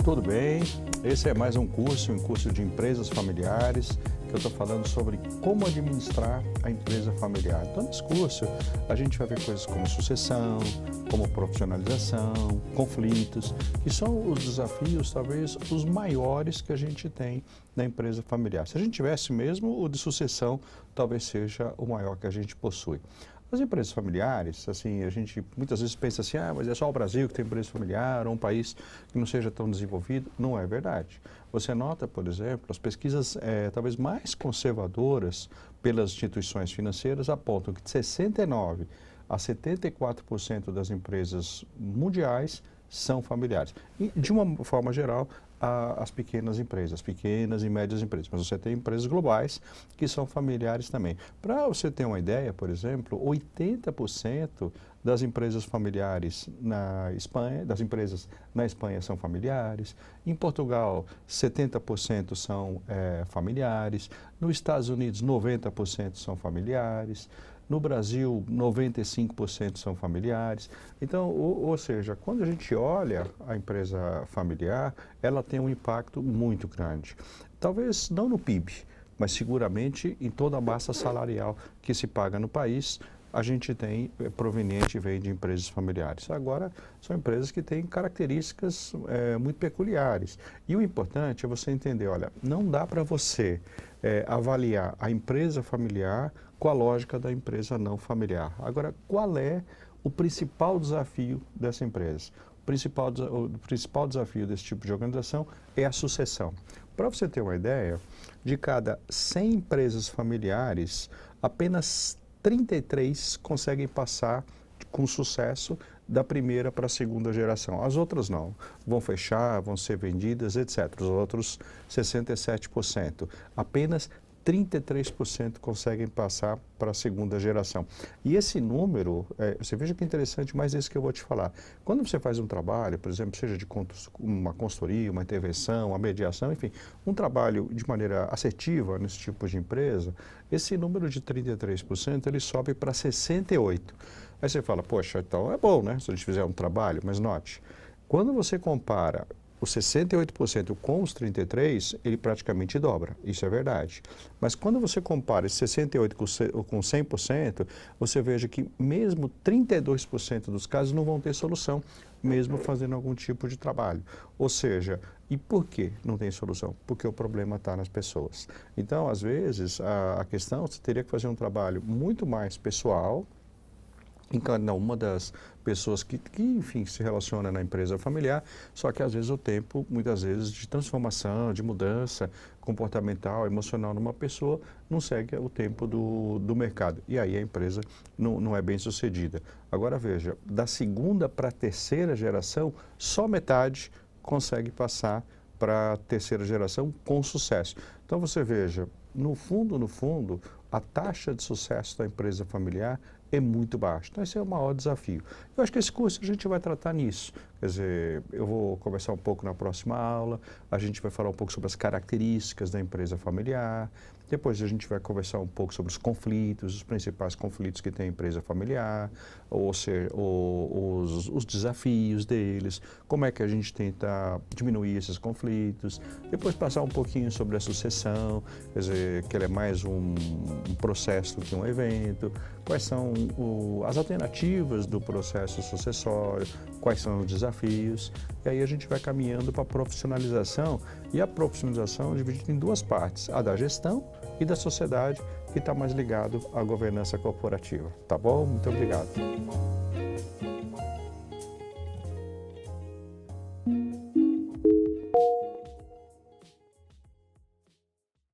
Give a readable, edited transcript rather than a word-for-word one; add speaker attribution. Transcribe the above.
Speaker 1: Tudo bem? Esse é mais um curso de empresas familiares, que eu estou falando sobre como administrar a empresa familiar. Então, nesse curso, a gente vai ver coisas como sucessão, como profissionalização, conflitos, que são os desafios, talvez, os maiores que a gente tem na empresa familiar. Se a gente tivesse mesmo o de sucessão, talvez seja o maior que a gente possui. As empresas familiares, assim, a gente muitas vezes pensa assim, mas é só o Brasil que tem empresa familiar, ou um país que não seja tão desenvolvido. Não é verdade. Você nota, por exemplo, as pesquisas talvez mais conservadoras pelas instituições financeiras apontam que de 69% a 74% das empresas mundiais são familiares. E, de uma forma geral, as pequenas empresas, pequenas e médias empresas. Mas você tem empresas globais que são familiares também. Para você ter uma ideia, por exemplo, 80% das empresas familiares na Espanha, das empresas na Espanha são familiares. Em Portugal, 70% são familiares. Nos Estados Unidos, 90% são familiares. No Brasil, 95% são familiares. Então, ou seja, quando a gente olha a empresa familiar, ela tem um impacto muito grande. Talvez não no PIB, mas seguramente em toda a massa salarial que se paga no país, a gente tem proveniente vem de empresas familiares. Agora, são empresas que têm características muito peculiares. E o importante é você entender, olha, não dá para você avaliar a empresa familiar com a lógica da empresa não familiar. Agora, qual é o principal desafio dessa empresa? O principal desafio desse tipo de organização é a sucessão. Para você ter uma ideia, de cada 100 empresas familiares, apenas 33 conseguem passar com sucesso da primeira para a segunda geração. As outras não. Vão fechar, vão ser vendidas, etc. Os outros 67%. Apenas 33% conseguem passar para a segunda geração. E esse número, você veja que interessante, mas esse que eu vou te falar. Quando você faz um trabalho, por exemplo, seja de uma consultoria, uma intervenção, uma mediação, enfim, um trabalho de maneira assertiva nesse tipo de empresa, esse número de 33% ele sobe para 68%. Aí você fala, poxa, então é bom, né, se a gente fizer um trabalho, mas note, quando você compara os 68% com os 33%, ele praticamente dobra, isso é verdade. Mas quando você compara esse 68% com 100%, você veja que mesmo 32% dos casos não vão ter solução, mesmo fazendo algum tipo de trabalho. Ou seja, e por que não tem solução? Porque o problema está nas pessoas. Então, às vezes, a questão, você teria que fazer um trabalho muito mais pessoal, em cada uma das pessoas que, enfim, se relaciona na empresa familiar, só que às vezes o tempo, muitas vezes, de transformação, de mudança comportamental, emocional numa pessoa, não segue o tempo do mercado. E aí a empresa não é bem sucedida. Agora veja, da segunda para a terceira geração, só metade consegue passar para a terceira geração com sucesso. Então você veja, no fundo, a taxa de sucesso da empresa familiar é muito baixa. Então, esse é o maior desafio. Eu acho que esse curso a gente vai tratar nisso. Quer dizer, eu vou conversar um pouco na próxima aula, a gente vai falar um pouco sobre as características da empresa familiar, depois a gente vai conversar um pouco sobre os conflitos, os principais conflitos que tem a empresa familiar, ou seja, os desafios deles, como é que a gente tenta diminuir esses conflitos, depois passar um pouquinho sobre a sucessão, quer dizer, que ele é mais um processo do que um evento, quais são as alternativas do processo sucessório, quais são os desafios, e aí a gente vai caminhando para a profissionalização, e a profissionalização é dividida em duas partes, a da gestão e da sociedade, que está mais ligado à governança corporativa. Tá bom? Muito obrigado.